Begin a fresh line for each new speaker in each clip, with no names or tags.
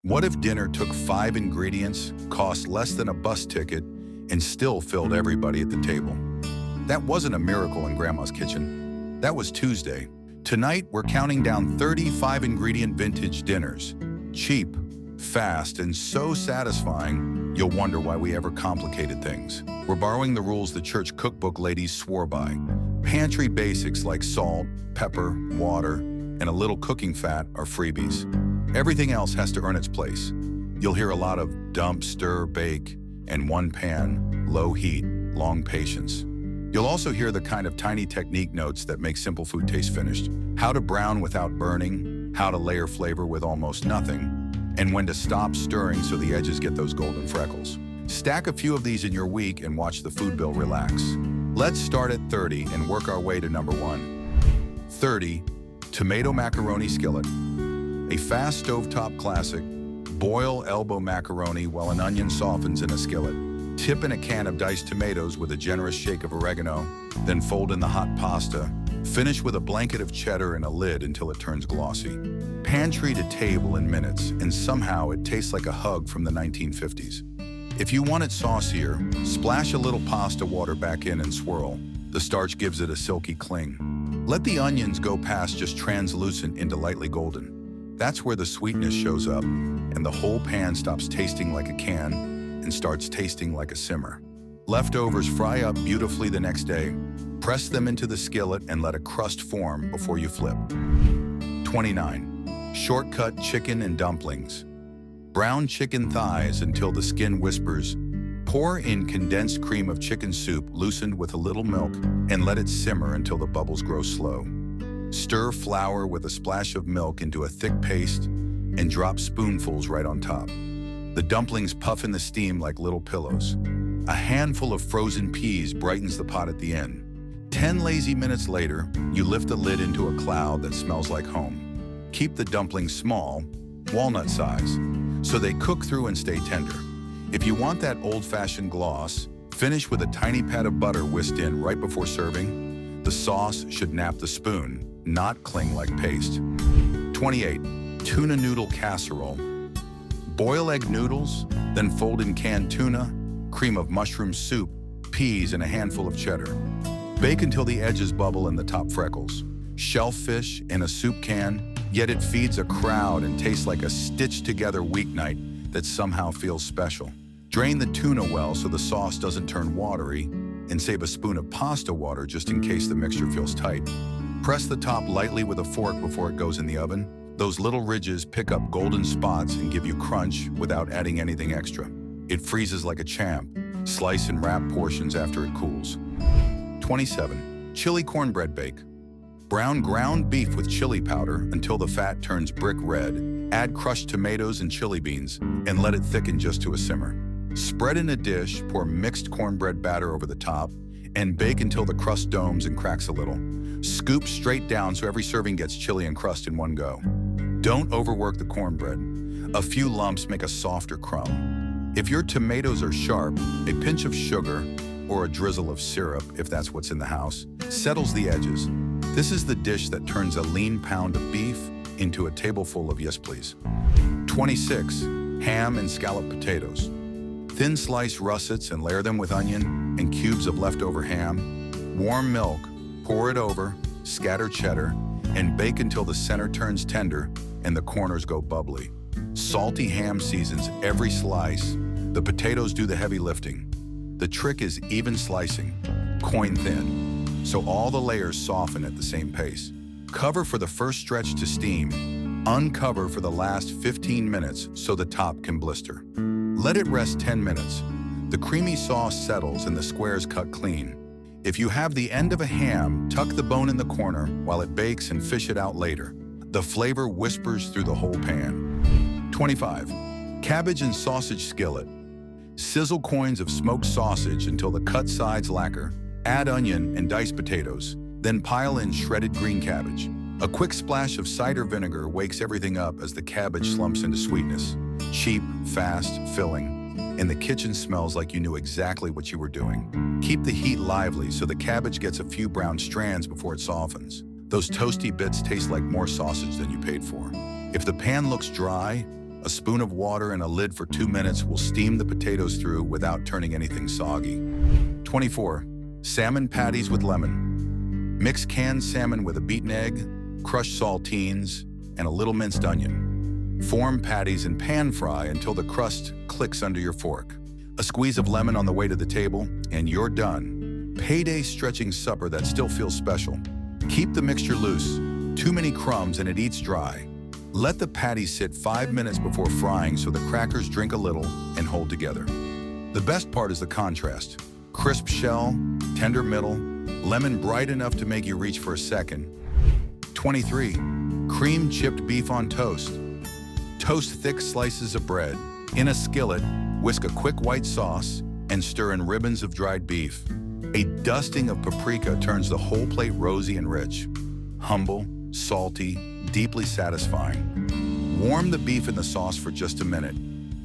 What if dinner took 5 ingredients, cost less than a bus ticket, and still filled everybody at the table? That wasn't a miracle in Grandma's kitchen. That was Tuesday. Tonight, we're counting down 35 ingredient vintage dinners. Cheap, fast, and so satisfying, you'll wonder why we ever complicated things. We're borrowing the rules the church cookbook ladies swore by. Pantry basics like salt, pepper, water, and a little cooking fat are freebies. Everything else has to earn its place. You'll hear a lot of dump, stir, bake, and one pan, low heat, long patience. You'll also hear the kind of tiny technique notes that make simple food taste finished. How to brown without burning, how to layer flavor with almost nothing, and when to stop stirring so the edges get those golden freckles. Stack a few of these in your week and watch the food bill relax. Let's start at 30 and work our way to number 1. 30, tomato macaroni skillet. A fast stovetop classic. Boil elbow macaroni while an onion softens in a skillet. Tip in a can of diced tomatoes with a generous shake of oregano, then fold in the hot pasta. Finish with a blanket of cheddar and a lid until it turns glossy. Pantry to table in minutes, and somehow it tastes like a hug from the 1950s. If you want it saucier, splash a little pasta water back in and swirl. The starch gives it a silky cling. Let the onions go past just translucent into lightly golden. That's where the sweetness shows up, and the whole pan stops tasting like a can and starts tasting like a simmer. Leftovers fry up beautifully the next day. Press them into the skillet and let a crust form before you flip. 29. Shortcut chicken and dumplings. Brown chicken thighs until the skin whispers. Pour in condensed cream of chicken soup loosened with a little milk and let it simmer until the bubbles grow slow. Stir flour with a splash of milk into a thick paste and drop spoonfuls right on top. The dumplings puff in the steam like little pillows. A handful of frozen peas brightens the pot at the end. 10 lazy minutes later, you lift the lid into a cloud that smells like home. Keep the dumplings small, walnut size, so they cook through and stay tender. If you want that old-fashioned gloss, finish with a tiny pat of butter whisked in right before serving. The sauce should nap the spoon, not cling like paste. 28. Tuna noodle casserole. Boil egg noodles, then fold in canned tuna, cream of mushroom soup, peas, and a handful of cheddar. Bake until the edges bubble and the top freckles. Shellfish in a soup can, yet it feeds a crowd and tastes like a stitched-together weeknight that somehow feels special. Drain the tuna well so the sauce doesn't turn watery, and save a spoon of pasta water just in case the mixture feels tight. Press the top lightly with a fork before it goes in the oven. Those little ridges pick up golden spots and give you crunch without adding anything extra. It freezes like a champ. Slice and wrap portions after it cools. 27. Chili cornbread bake. Brown ground beef with chili powder until the fat turns brick red. Add crushed tomatoes and chili beans and let it thicken just to a simmer. Spread in a dish, pour mixed cornbread batter over the top, and bake until the crust domes and cracks a little. Scoop straight down so every serving gets chili and crust in one go. Don't overwork the cornbread. A few lumps make a softer crumb. If your tomatoes are sharp, a pinch of sugar or a drizzle of syrup, if that's what's in the house, settles the edges. This is the dish that turns a lean pound of beef into a tableful of yes please. 26. Ham and scalloped potatoes. Thin slice russets and layer them with onion and cubes of leftover ham. Warm milk, pour it over, scatter cheddar, and bake until the center turns tender and the corners go bubbly. Salty ham seasons every slice. The potatoes do the heavy lifting. The trick is even slicing, coin thin, so all the layers soften at the same pace. Cover for the first stretch to steam. Uncover for the last 15 minutes so the top can blister. Let it rest 10 minutes. The creamy sauce settles and the squares cut clean. If you have the end of a ham, tuck the bone in the corner while it bakes and fish it out later. The flavor whispers through the whole pan. 25. Cabbage and sausage skillet. Sizzle coins of smoked sausage until the cut sides lacquer. Add onion and diced potatoes, then pile in shredded green cabbage. A quick splash of cider vinegar wakes everything up as the cabbage slumps into sweetness. Cheap, fast, filling, and the kitchen smells like you knew exactly what you were doing. Keep the heat lively so the cabbage gets a few brown strands before it softens. Those toasty bits taste like more sausage than you paid for. If the pan looks dry, A spoon of water and a lid for 2 minutes will steam the potatoes through without turning anything soggy. 24. Salmon patties with lemon. Mix canned salmon with a beaten egg, crushed saltines, and a little minced onion. Form patties and pan fry until the crust clicks under your fork. A squeeze of lemon on the way to the table, and you're done. Payday stretching supper that still feels special. Keep the mixture loose. Too many crumbs and it eats dry. Let the patties sit 5 minutes before frying so the crackers drink a little and hold together. The best part is the contrast. Crisp shell, tender middle, lemon bright enough to make you reach for a second. 23. Cream chipped beef on toast. Toast thick slices of bread. In a skillet, whisk a quick white sauce and stir in ribbons of dried beef. A dusting of paprika turns the whole plate rosy and rich. Humble, salty, deeply satisfying. Warm the beef in the sauce for just a minute.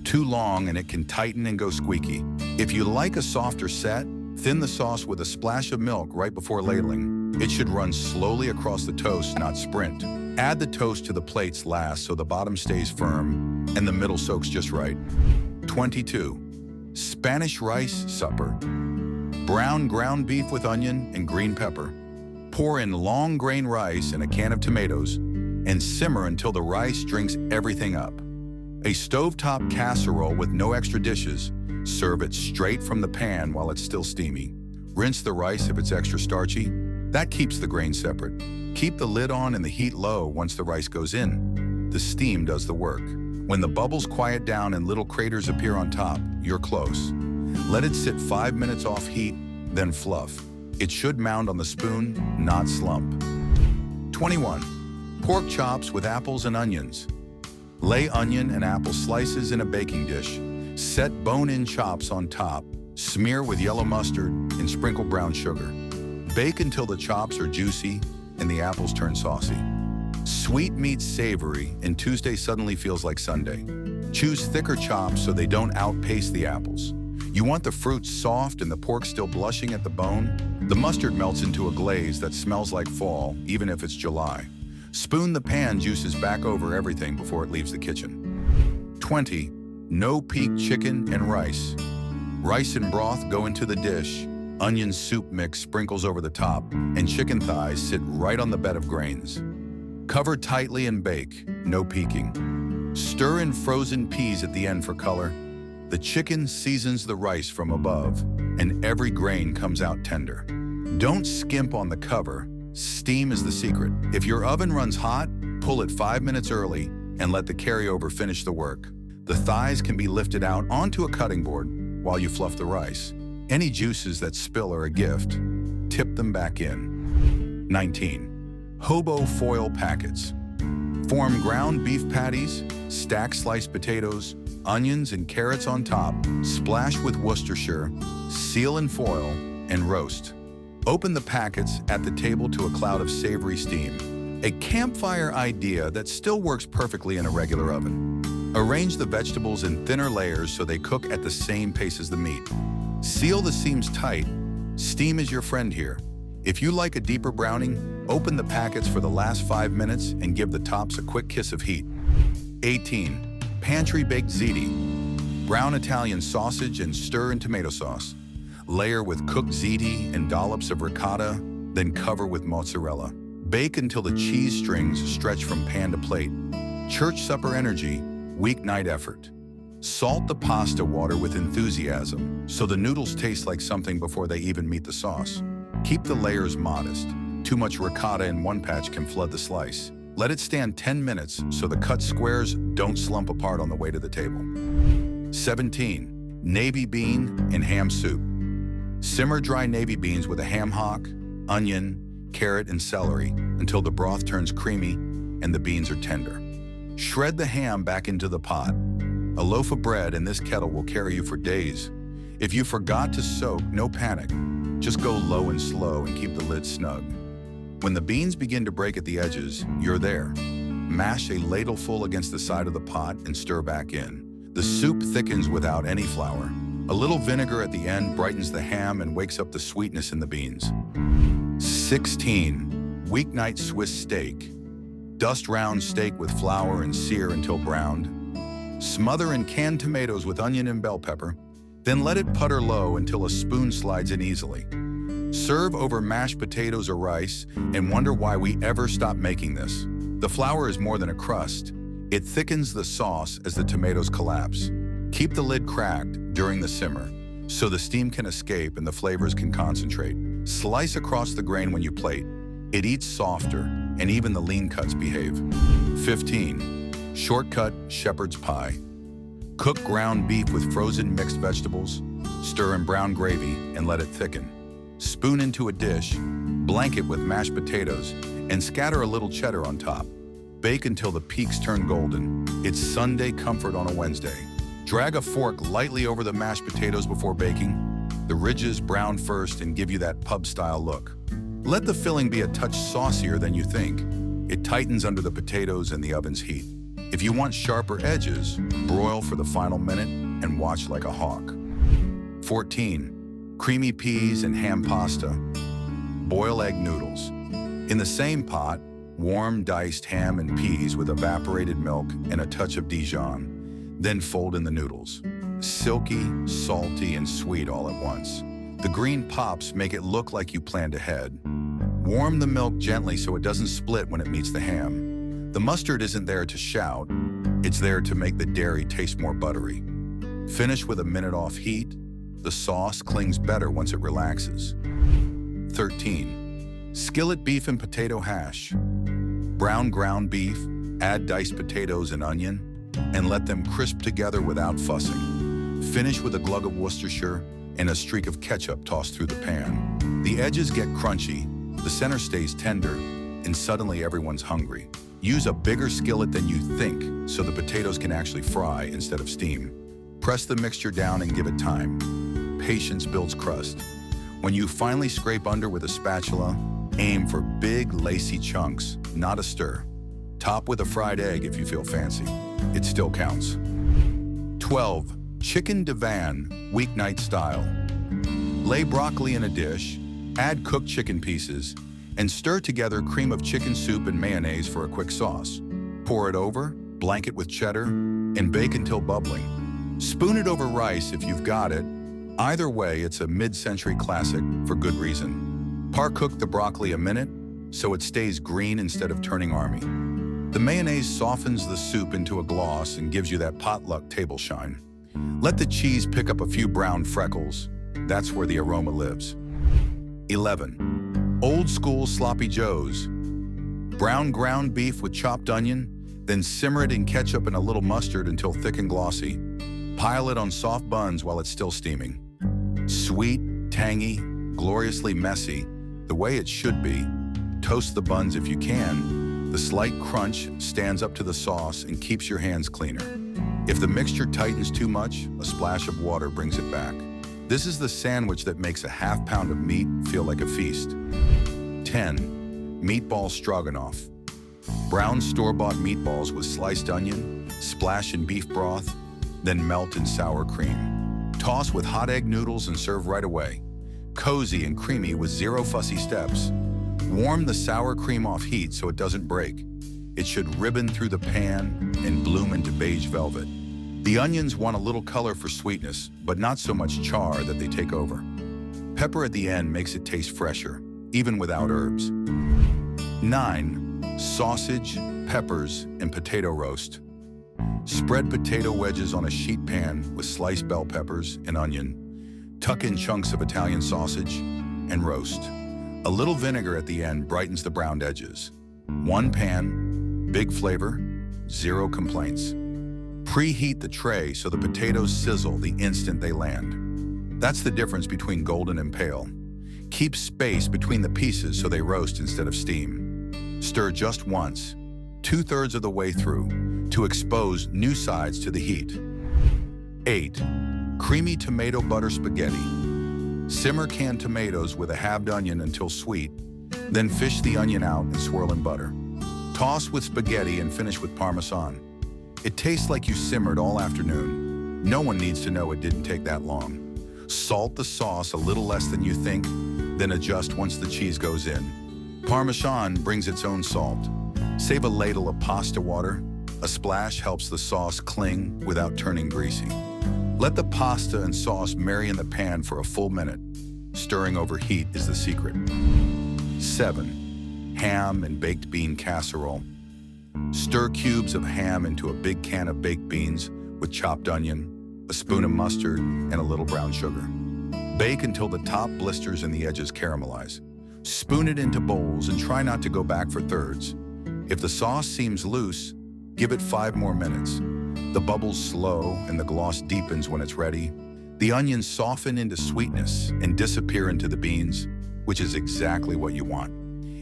Too long and it can tighten and go squeaky. If you like a softer set, thin the sauce with a splash of milk right before ladling. It should run slowly across the toast, not sprint. Add the toast to the plates last so the bottom stays firm and the middle soaks just right. 22. Spanish rice supper. Brown ground beef with onion and green pepper. Pour in long grain rice and a can of tomatoes and simmer until the rice drinks everything up. A stovetop casserole with no extra dishes. Serve it straight from the pan while it's still steamy. Rinse the rice if it's extra starchy. That keeps the grain separate. Keep the lid on and the heat low once the rice goes in. The steam does the work. When the bubbles quiet down and little craters appear on top, you're close. Let it sit 5 minutes off heat, then fluff. It should mound on the spoon, not slump. 21. Pork chops with apples and onions. Lay onion and apple slices in a baking dish. Set bone-in chops on top. Smear with yellow mustard and sprinkle brown sugar. Bake until the chops are juicy and the apples turn saucy. Sweet meets savory, and Tuesday suddenly feels like Sunday. Choose thicker chops so they don't outpace the apples. You want the fruit soft and the pork still blushing at the bone? The mustard melts into a glaze that smells like fall, even if it's July. Spoon the pan juices back over everything before it leaves the kitchen. 20. No-peak chicken and rice. Rice and broth go into the dish. Onion soup mix sprinkles over the top, and chicken thighs sit right on the bed of grains. Cover tightly and bake, no peeking. Stir in frozen peas at the end for color. The chicken seasons the rice from above, and every grain comes out tender. Don't skimp on the cover. Steam is the secret. If your oven runs hot, pull it 5 minutes early and let the carryover finish the work. The thighs can be lifted out onto a cutting board while you fluff the rice. Any juices that spill are a gift. Tip them back in. 19. Hobo foil packets. Form ground beef patties, stack sliced potatoes, onions and carrots on top, splash with Worcestershire, seal in foil, and roast. Open the packets at the table to a cloud of savory steam. A campfire idea that still works perfectly in a regular oven. Arrange the vegetables in thinner layers so they cook at the same pace as the meat. Seal the seams tight. Steam is your friend here. If you like a deeper browning, open the packets for the last 5 minutes and give the tops a quick kiss of heat. 18. Pantry baked ziti. Brown Italian sausage and stir in tomato sauce. Layer with cooked ziti and dollops of ricotta, then cover with mozzarella. Bake until the cheese strings stretch from pan to plate. Church supper energy, weeknight effort. Salt the pasta water with enthusiasm so the noodles taste like something before they even meet the sauce. Keep the layers modest. Too much ricotta in one patch can flood the slice. Let it stand 10 minutes so the cut squares don't slump apart on the way to the table. 17. Navy bean and ham soup. Simmer dry navy beans with a ham hock, onion, carrot, and celery until the broth turns creamy and the beans are tender. Shred the ham back into the pot. A loaf of bread in this kettle will carry you for days. If you forgot to soak, no panic. Just go low and slow and keep the lid snug. When the beans begin to break at the edges, you're there. Mash a ladleful against the side of the pot and stir back in. The soup thickens without any flour. A little vinegar at the end brightens the ham and wakes up the sweetness in the beans. 16. Weeknight Swiss steak. Dust round steak with flour and sear until browned. Smother in canned tomatoes with onion and bell pepper, then let it putter low until a spoon slides in easily. Serve over mashed potatoes or rice and wonder why we ever stopped making this. The flour is more than a crust. It thickens the sauce as the tomatoes collapse. Keep the lid cracked during the simmer so the steam can escape and the flavors can concentrate. Slice across the grain when you plate. It eats softer and even the lean cuts behave. 15. Shortcut shepherd's pie. Cook ground beef with frozen mixed vegetables, stir in brown gravy and let it thicken. Spoon into a dish, blanket with mashed potatoes, and scatter a little cheddar on top. Bake until the peaks turn golden. It's Sunday comfort on a Wednesday. Drag a fork lightly over the mashed potatoes before baking. The ridges brown first and give you that pub-style look. Let the filling be a touch saucier than you think. It tightens under the potatoes and the oven's heat. If you want sharper edges, broil for the final minute and watch like a hawk. 14. Creamy peas and ham pasta. Boil egg noodles. In the same pot, warm diced ham and peas with evaporated milk and a touch of Dijon. Then fold in the noodles. Silky, salty, and sweet all at once. The green pops make it look like you planned ahead. Warm the milk gently so it doesn't split when it meets the ham. The mustard isn't there to shout, it's there to make the dairy taste more buttery. Finish with a minute off heat. The sauce clings better once it relaxes. 13. Skillet beef and potato hash. Brown ground beef, add diced potatoes and onion, and let them crisp together without fussing. Finish with a glug of Worcestershire and a streak of ketchup tossed through the pan. The edges get crunchy, the center stays tender, and suddenly everyone's hungry. Use a bigger skillet than you think so the potatoes can actually fry instead of steam. Press the mixture down and give it time. Patience builds crust. When you finally scrape under with a spatula, aim for big, lacy chunks, not a stir. Top with a fried egg if you feel fancy. It still counts. 12. Chicken divan, weeknight style. Lay broccoli in a dish, add cooked chicken pieces, and stir together cream of chicken soup and mayonnaise for a quick sauce. Pour it over, blanket with cheddar, and bake until bubbling. Spoon it over rice if you've got it. Either way, it's a mid-century classic for good reason. Par-cook the broccoli a minute so it stays green instead of turning army. The mayonnaise softens the soup into a gloss and gives you that potluck table shine. Let the cheese pick up a few brown freckles. That's where the aroma lives. 11. Old school sloppy joes. Brown ground beef with chopped onion, then simmer it in ketchup and a little mustard until thick and glossy. Pile it on soft buns while it's still steaming. Sweet, tangy, gloriously messy, the way it should be. Toast the buns if you can. The slight crunch stands up to the sauce and keeps your hands cleaner. If the mixture tightens too much, a splash of water brings it back. This is the sandwich that makes a half pound of meat feel like a feast. 10. Meatball stroganoff. Brown store-bought meatballs with sliced onion, splash in beef broth, then melt in sour cream. Toss with hot egg noodles and serve right away. Cozy and creamy with zero fussy steps. Warm the sour cream off heat so it doesn't break. It should ribbon through the pan and bloom into beige velvet. The onions want a little color for sweetness, but not so much char that they take over. Pepper at the end makes it taste fresher, even without herbs. 9. Sausage, peppers, and potato roast. Spread potato wedges on a sheet pan with sliced bell peppers and onion. Tuck in chunks of Italian sausage and roast. A little vinegar at the end brightens the browned edges. One pan, big flavor, zero complaints. Preheat the tray so the potatoes sizzle the instant they land. That's the difference between golden and pale. Keep space between the pieces so they roast instead of steam. Stir just once, 2/3 of the way through, to expose new sides to the heat. 8. Creamy tomato butter spaghetti. Simmer canned tomatoes with a halved onion until sweet, then fish the onion out and swirl in butter. Toss with spaghetti and finish with Parmesan. It tastes like you simmered all afternoon. No one needs to know it didn't take that long. Salt the sauce a little less than you think, then adjust once the cheese goes in. Parmesan brings its own salt. Save a ladle of pasta water, A splash helps the sauce cling without turning greasy. Let the pasta and sauce marry in the pan for a full minute. Stirring over heat is the secret. 7. Ham and baked bean casserole. Stir cubes of ham into a big can of baked beans with chopped onion, a spoon of mustard, and a little brown sugar. Bake until the top blisters and the edges caramelize. Spoon it into bowls and try not to go back for thirds. If the sauce seems loose, give it 5 more minutes. The bubbles slow and the gloss deepens when it's ready. The onions soften into sweetness and disappear into the beans, which is exactly what you want.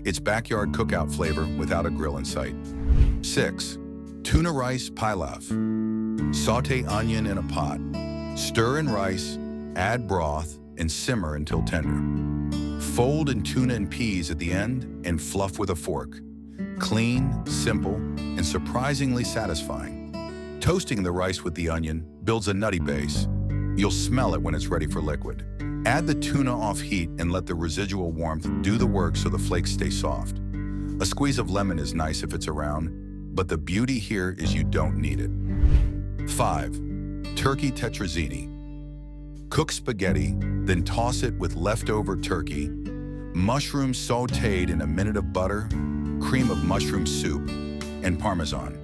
It's backyard cookout flavor without a grill in sight. 6. Tuna rice pilaf. Sauté onion in a pot. Stir in rice, add broth, and simmer until tender. Fold in tuna and peas at the end and fluff with a fork. Clean, simple, and surprisingly satisfying. Toasting the rice with the onion builds a nutty base. You'll smell it when it's ready for liquid. Add the tuna off heat and let the residual warmth do the work so the flakes stay soft. A squeeze of lemon is nice if it's around, but the beauty here is you don't need it. 5. Turkey tetrazzini. Cook spaghetti, then toss it with leftover turkey, mushrooms sautéed in a minute of butter, cream of mushroom soup, and Parmesan.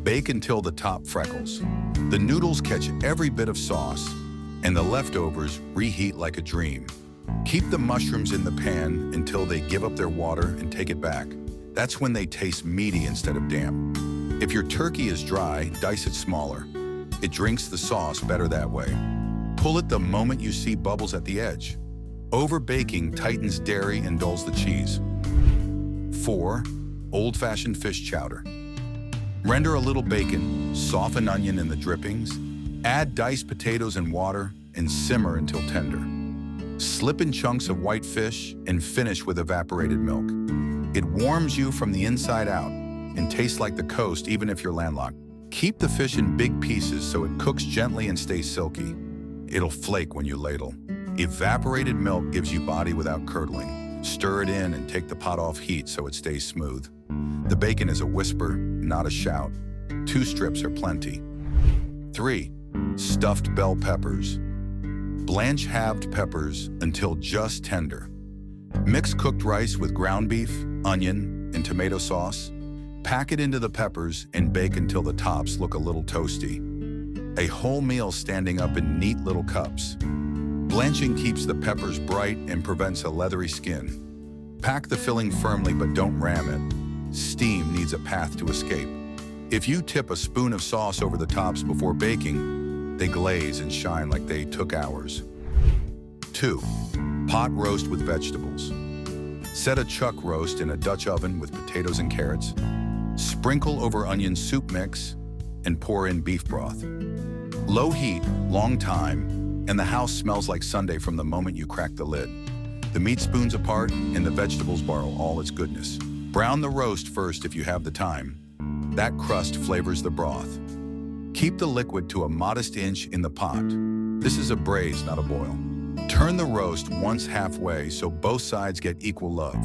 Bake until the top freckles. The noodles catch every bit of sauce, and the leftovers reheat like a dream. Keep the mushrooms in the pan until they give up their water and take it back. That's when they taste meaty instead of damp. If your turkey is dry, dice it smaller. It drinks the sauce better that way. Pull it the moment you see bubbles at the edge. Over-baking tightens dairy and dulls the cheese. 4. Old-fashioned fish chowder. Render a little bacon, soften onion in the drippings, add diced potatoes and water, and simmer until tender. Slip in chunks of white fish and finish with evaporated milk. It warms you from the inside out and tastes like the coast even if you're landlocked. Keep the fish in big pieces so it cooks gently and stays silky. It'll flake when you ladle. Evaporated milk gives you body without curdling. Stir it in and take the pot off heat so it stays smooth. The bacon is a whisper, not a shout. 2 strips are plenty. 3. Stuffed bell peppers. Blanch halved peppers until just tender. Mix cooked rice with ground beef, onion, and tomato sauce. Pack it into the peppers and bake until the tops look a little toasty. A whole meal standing up in neat little cups. Blanching keeps the peppers bright and prevents a leathery skin. Pack the filling firmly but don't ram it. Steam needs a path to escape. If you tip a spoon of sauce over the tops before baking, they glaze and shine like they took hours. 2. Pot roast with vegetables. Set a chuck roast in a Dutch oven with potatoes and carrots. Sprinkle over onion soup mix and pour in beef broth. Low heat, long time, and the house smells like Sunday from the moment you crack the lid. The meat spoons apart and the vegetables borrow all its goodness. Brown the roast first if you have the time. That crust flavors the broth. Keep the liquid to a modest inch in the pot. This is a braise, not a boil. Turn the roast once halfway so both sides get equal love.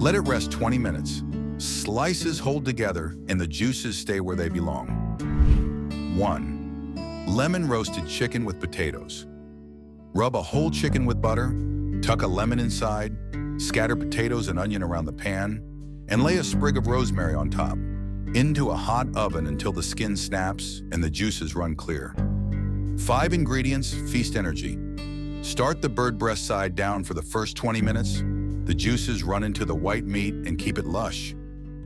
Let it rest 20 minutes. Slices hold together and the juices stay where they belong. 1. Lemon roasted chicken with potatoes. Rub a whole chicken with butter, tuck a lemon inside, scatter potatoes and onion around the pan, and lay a sprig of rosemary on top. Into a hot oven until the skin snaps and the juices run clear. 5 ingredients, feast energy. Start the bird breast side down for the first 20 minutes. The juices run into the white meat and keep it lush.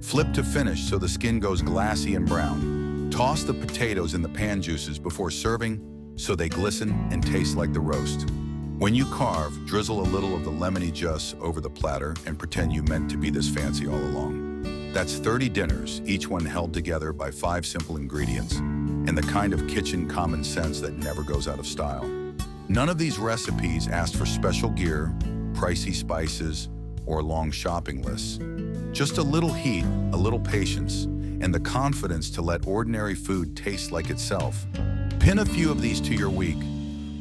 Flip to finish so the skin goes glassy and brown. Toss the potatoes in the pan juices before serving so they glisten and taste like the roast. When you carve, drizzle a little of the lemony juice over the platter and pretend you meant to be this fancy all along. That's 30 dinners, each one held together by 5 simple ingredients, and the kind of kitchen common sense that never goes out of style. None of these recipes asked for special gear, pricey spices, or long shopping lists. Just a little heat, a little patience, and the confidence to let ordinary food taste like itself. Pin a few of these to your week.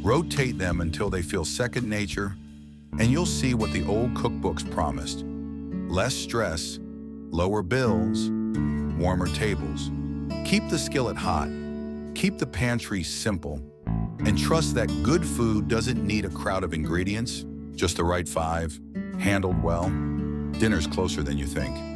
Rotate them until they feel second nature, and you'll see what the old cookbooks promised. Less stress, lower bills, warmer tables. Keep the skillet hot, keep the pantry simple, and trust that good food doesn't need a crowd of ingredients, just the right five, handled well. Dinner's closer than you think.